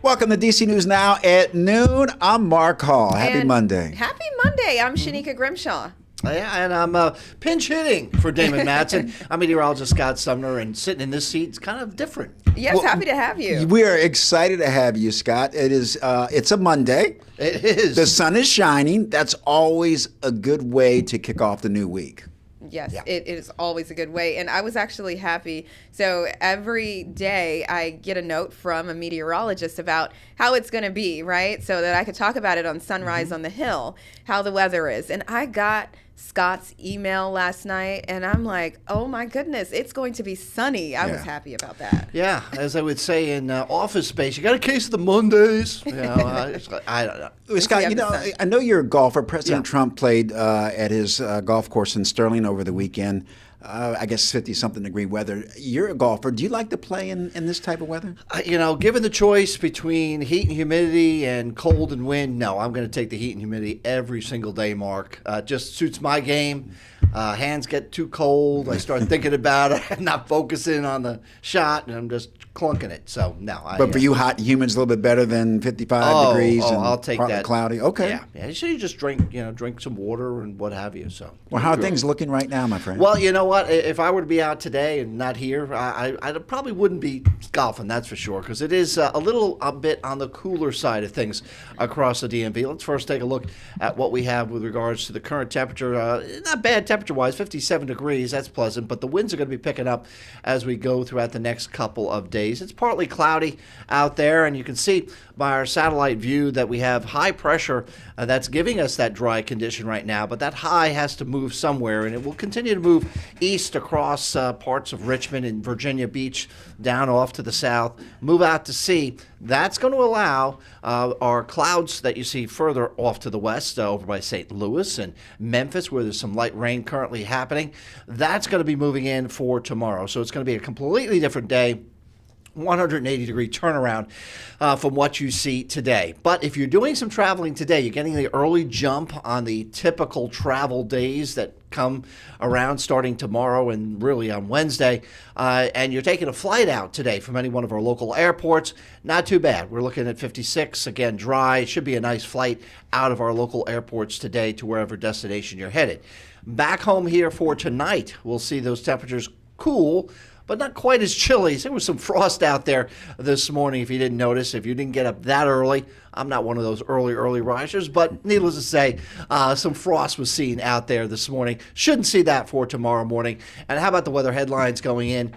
Welcome to DC News Now at noon. I'm Mark Hall. Happy Monday. Happy Monday. I'm Shanika Grimshaw. Yeah, and I'm pinch hitting for Damon Matson. I'm meteorologist Scott Sumner, and sitting in this seat is kind of different. Yes, happy to have you. We are excited to have you, Scott. It's a Monday. It is. The sun is shining. That's always a good way to kick off the new week. Yes, It is always a good way. And I was actually happy. So every day I get a note from a meteorologist about how it's going to be, right? So that I could talk about it on Sunrise on the Hill, how the weather is. And I got Scott's email last night, and I'm like, oh my goodness, it's going to be sunny. I was happy about that. Yeah, as I would say in Office Space, you got a case of the Mondays. You know, I don't know. Scott, I know you're a golfer. President Trump played at his golf course in Sterling over the weekend. I guess 50-something degree weather. You're a golfer. Do you like to play in this type of weather? Given the choice between heat and humidity and cold and wind, no, I'm going to take the heat and humidity every single day, Mark. Just suits my game. Hands get too cold. I start thinking about it. I'm not focusing on the shot, and I'm just clunking it. So, no. But for you, hot and humid's a little bit better than 55 degrees and I'll take that. Cloudy. Okay. Yeah. So you just drink some water and what have you. So. Well, how are things looking right now, my friend? Well, you know what? If I were to be out today and not here, I probably wouldn't be golfing, that's for sure, because it is a bit on the cooler side of things across the DMV. Let's first take a look at what we have with regards to the current temperature. Not bad temperature-wise, 57 degrees. That's pleasant, but the winds are going to be picking up as we go throughout the next couple of days. It's partly cloudy out there, and you can see by our satellite view that we have high pressure that's giving us that dry condition right now, but that high has to move somewhere, and it will continue to move east across parts of Richmond and Virginia Beach, down off to the south, move out to sea. That's going to allow our clouds that you see further off to the west, over by St. Louis and Memphis, where there's some light rain currently happening. That's going to be moving in for tomorrow. So it's going to be a completely different day. 180-degree turnaround from what you see today. But if you're doing some traveling today, you're getting the early jump on the typical travel days that come around starting tomorrow and really on Wednesday, and you're taking a flight out today from any one of our local airports, not too bad. We're looking at 56, again, dry. It should be a nice flight out of our local airports today to wherever destination you're headed. Back home here for tonight, we'll see those temperatures cool, but not quite as chilly. There was some frost out there this morning, if you didn't notice. If you didn't get up that early, I'm not one of those early risers, but needless to say, some frost was seen out there this morning. Shouldn't see that for tomorrow morning. And how about the weather headlines going in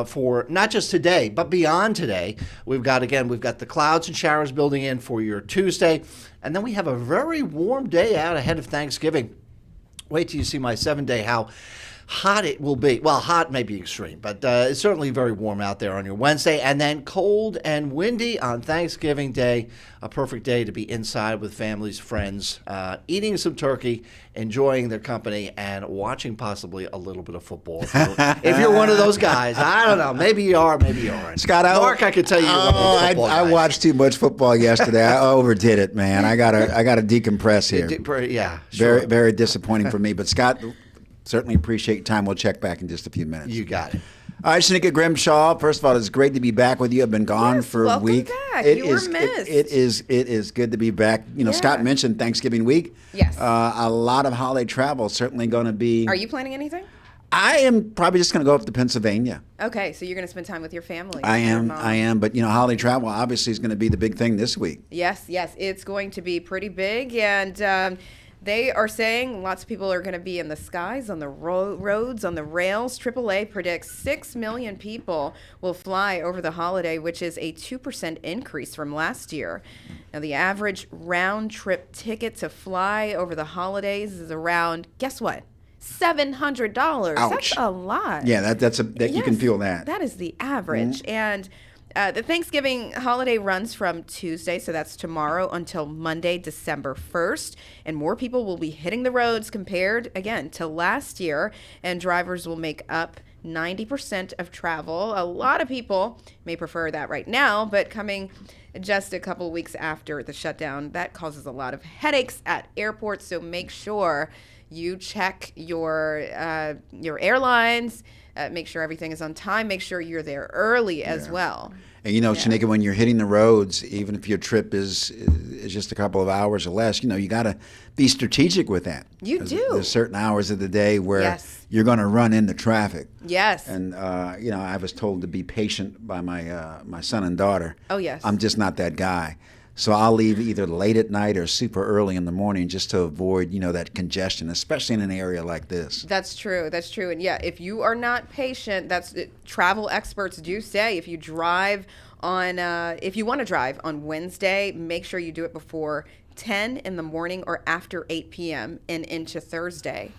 for not just today, but beyond today? We've got the clouds and showers building in for your Tuesday, and then we have a very warm day out ahead of Thanksgiving. Wait till you see my 7-day how hot it will be. Well, hot may be extreme, but it's certainly very warm out there on your Wednesday. And then cold and windy on Thanksgiving Day, a perfect day to be inside with families, friends, eating some turkey, enjoying their company, and watching possibly a little bit of football. If you're one of those guys, I don't know. Maybe you are, maybe you aren't. Scott, Mark, I could tell you you're one of those football guys. I watched too much football yesterday. I overdid it, man. I gotta decompress here. Yeah, sure. Very, very disappointing for me. But Scott, certainly appreciate your time. We'll check back in just a few minutes. You got it. All right, Shanika Grimshaw. First of all, it's great to be back with you. I've been gone for a week. Back. You were missed. It is good to be back. Scott mentioned Thanksgiving week. Yes. A lot of holiday travel. Certainly going to be. Are you planning anything? I am probably just going to go up to Pennsylvania. Okay, so you're going to spend time with your family. I am. But holiday travel obviously is going to be the big thing this week. Yes, it's going to be pretty big, and they are saying lots of people are going to be in the skies, on the roads, on the rails. AAA predicts 6 million people will fly over the holiday, which is a 2% increase from last year. Now, the average round-trip ticket to fly over the holidays is around, guess what? $700. Ouch. That's a lot. Yeah, you can feel that. That is the average. Mm-hmm. And the Thanksgiving holiday runs from Tuesday, so that's tomorrow, until Monday, December 1st. And more people will be hitting the roads compared, again, to last year. And drivers will make up 90% of travel. A lot of people may prefer that right now, but coming just a couple weeks after the shutdown, that causes a lot of headaches at airports. So make sure you check your airlines, make sure everything is on time, make sure you're there early as well. And Shanika, when you're hitting the roads, even if your trip is just a couple of hours or less, you got to be strategic with that. You do. There's certain hours of the day where Yes. you're going to run into traffic. Yes. And I was told to be patient by my son and daughter. Oh, yes. I'm just not that guy. So I'll leave either late at night or super early in the morning just to avoid, that congestion, especially in an area like this. That's true. That's true. And yeah, if you are not patient, travel experts do say if you drive if you want to drive on Wednesday, make sure you do it before 10 in the morning or after 8 p.m. and into Thursday.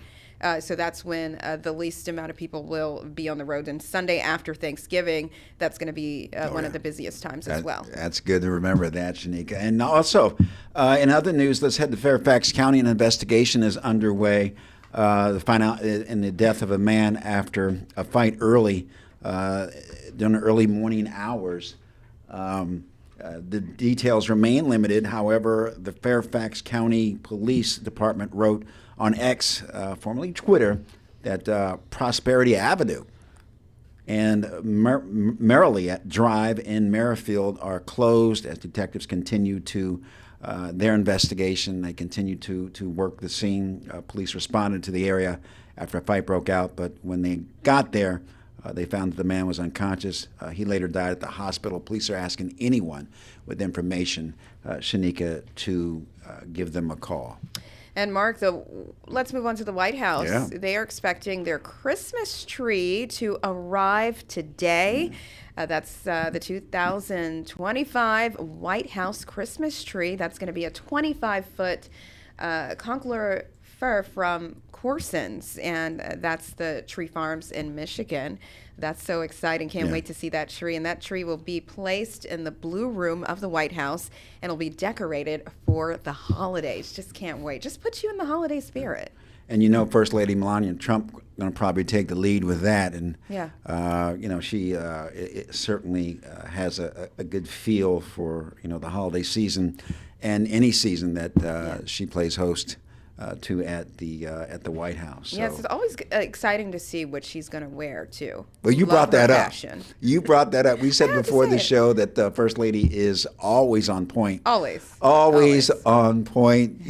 So that's when the least amount of people will be on the road. And Sunday after Thanksgiving, that's going to be one of the busiest times as well. That's good to remember that, Shanika. And also, in other news, let's head to Fairfax County. An investigation is underway to find out in the death of a man after a fight during the early morning hours. The details remain limited. However, the Fairfax County Police Department wrote on X, formerly Twitter, that Prosperity Avenue and Merrilee Drive in Merrifield are closed as detectives continue to their investigation. They continue to work the scene. Police responded to the area after a fight broke out, but when they got there, they found that the man was unconscious. He later died at the hospital. Police are asking anyone with information, Shanika, to give them a call. And Mark, let's move on to the White House. Yeah. They are expecting their Christmas tree to arrive today. That's the 2025 White House Christmas tree. That's going to be a 25-foot concolor fir from Corson's, and that's the tree farms in Michigan. That's so exciting. Can't wait to see that tree. And that tree will be placed in the Blue Room of the White House and it'll be decorated for the holidays. Just can't wait. Just puts you in the holiday spirit. And First Lady Melania Trump going to probably take the lead with that. And, she certainly has a good feel for, the holiday season and any season that she plays host to at the White House. Yes, it's always exciting to see what she's going to wear too. Well, you Love brought that her up. fashion. You brought that up. We said I have to before say the it. show that the First Lady is always on point. Always on point.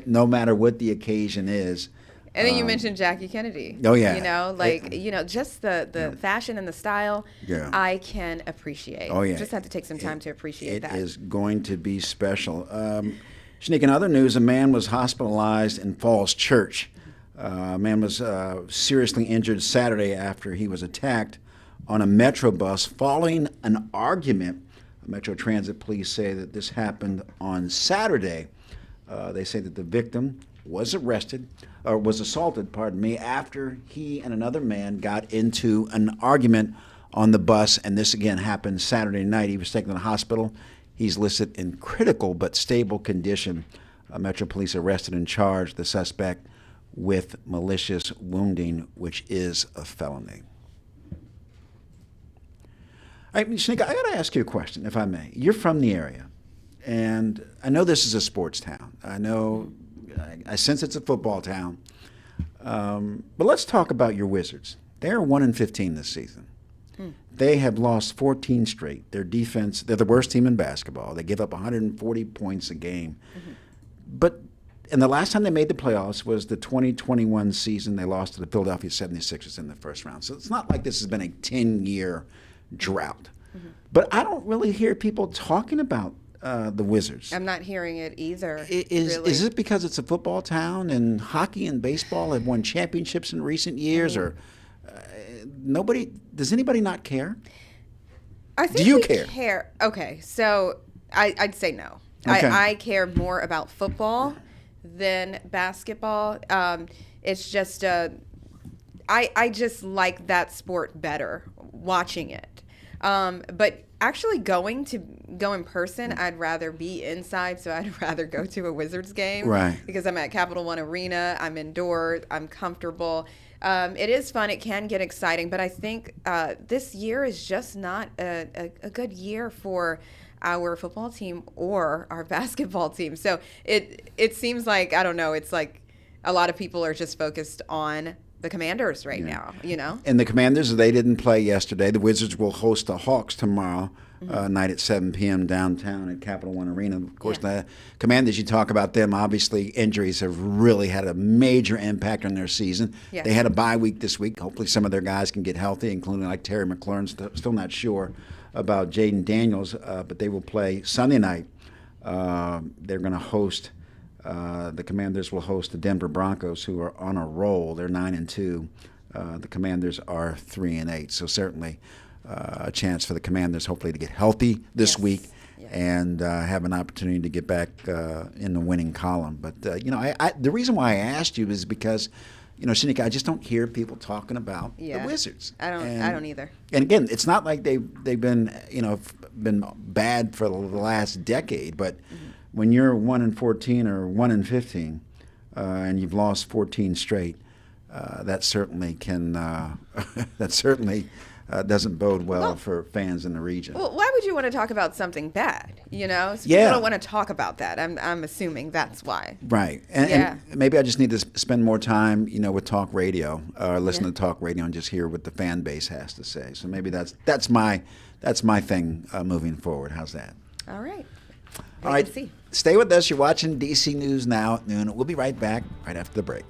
No matter what the occasion is. And then you mentioned Jackie Kennedy. Oh, yeah. Just the fashion and the style, Yeah. I can appreciate. Oh, yeah. Just have to take some time to appreciate that. It is going to be special. Shanika, in other news, a man was hospitalized in Falls Church. A man was seriously injured Saturday after he was attacked on a Metro bus following an argument. Metro Transit police say that this happened on Saturday. They say that the victim was assaulted, after he and another man got into an argument on the bus, and this again happened Saturday night. He was taken to the hospital. He's listed in critical but stable condition. Metro Police arrested and charged the suspect with malicious wounding, which is a felony. All right, Shanika, I got to ask you a question, if I may. You're from the area, and I know this is a sports town. I sense it's a football town. But let's talk about your Wizards. They're 1-15 this season. They have lost 14 straight. Their defense, they're the worst team in basketball. They give up 140 points a game. And the last time they made the playoffs was the 2021 season. They lost to the Philadelphia 76ers in the first round. So it's not like this has been a 10-year drought. But I don't really hear people talking about the Wizards. I'm not hearing it either. Is it because it's a football town and hockey and baseball have won championships in recent years, or does anybody not care? I think Do you we care? Okay, so I'd say no. Okay. I care more about football than basketball. It's just I just like that sport better, watching it. But actually go in person, I'd rather be inside, so I'd rather go to a Wizards game. Right. Because I'm at Capital One Arena, I'm indoors, I'm comfortable. It is fun, it can get exciting, but I think this year is just not a good year for our football team or our basketball team. So it seems like, I don't know, it's like a lot of people are just focused on the Commanders right now, And the Commanders, they didn't play yesterday. The Wizards will host the Hawks tomorrow night at 7 p.m. downtown at Capital One Arena. Of course, the Commanders, you talk about them, obviously injuries have really had a major impact on their season. Yes. They had a bye week this week. Hopefully some of their guys can get healthy, including like Terry McLaurin. Still not sure about Jaden Daniels, but they will play Sunday night. They're going to host the Commanders will host the Denver Broncos, who are on a roll. They're 9-2. The Commanders are 3-8. So certainly a chance for the Commanders, hopefully, to get healthy this week and have an opportunity to get back in the winning column. But the reason why I asked you is because, Shanika, I just don't hear people talking about the Wizards. I don't either. And again, it's not like they've been been bad for the last decade, but when you're 1-14 or 1-15, and you've lost 14 straight, that certainly doesn't bode well for fans in the region. Well, why would you want to talk about something bad? So Yeah. people don't want to talk about that. I'm assuming that's why. Right, and maybe I just need to spend more time, with talk radio, or listen to talk radio and just hear what the fan base has to say. So maybe that's my thing moving forward. How's that? All right. All right, to see. Stay with us. You're watching DC News Now at noon. We'll be right back right after the break.